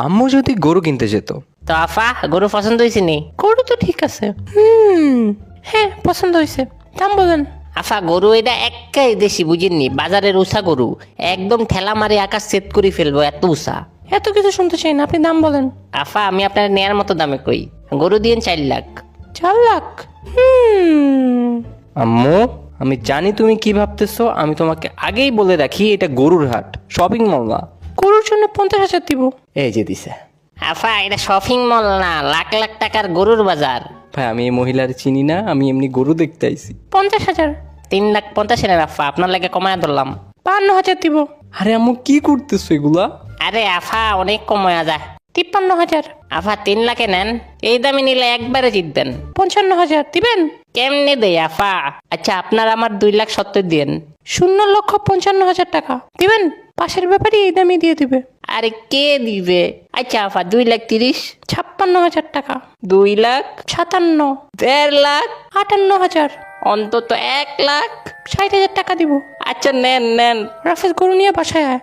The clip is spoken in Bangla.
আম্মু যদি গরু কিনতে যেত। তো আফা গরু পছন্দ হয়েছে নি? গরু তো ঠিক আছে, হ্যাঁ পছন্দ হয়েছে, দাম বলেন। আফা গরু এটা একাই দেশি বুঝেননি, বাজারের উষা গরু, একদম ঠেলা মারি আকাশ সেট করে ফেলবো এত উষা। এত কিছু শুনতে চাই না, আপনি দাম বলেন। আফা আমি আপনার নেয়ার মতো দামে কই, গরু দিয়ে 4 লাখ। 4 লাখ? আম্মু আমি জানি তুমি কি ভাবতেছো, আমি তোমাকে আগেই বলে রাখি এটা গরুর হাট, শপিং মল না। গরুর জন্য 50,000 দিব। এই যে দিছে। আফা এটা শপিং মল না, লাখ লাখ টাকার গরুর বাজার। ভাই আমি এই মহিলার চিনি না, আমি এমনি গরু দেখতে আইছি। 50,000। 3,50,000 আফা, আপনার লাগে কমায় ধরলাম। 52,000 দিব। আরে আম্মু কি করতেছো এগুলা? আরে আফা অনেক কমায় যায়। 53,000। আফা 3 লাখে নেন, এই দামে নিলে একবারে জিতবেন। 55,000 দিবেন? কেমনে দেয় আফা? আচ্ছা আপনার আমার 2,70,000 দিন। 0,55,000 টাকা দিবেন? পাশের ব্যাপারে এই দামই দিয়ে দিবে। আরে কে দিবে? আচ্ছা আফা 2,30,000। 56,000 টাকা। 2,00,000। 57। 1.5 লাখ। 58,000। অন্তত 1 লাখ। 60,000 টাকা দিব। আচ্ছা নেন নেন। রাফেজ গরু নিয়ে বাসায় আয়।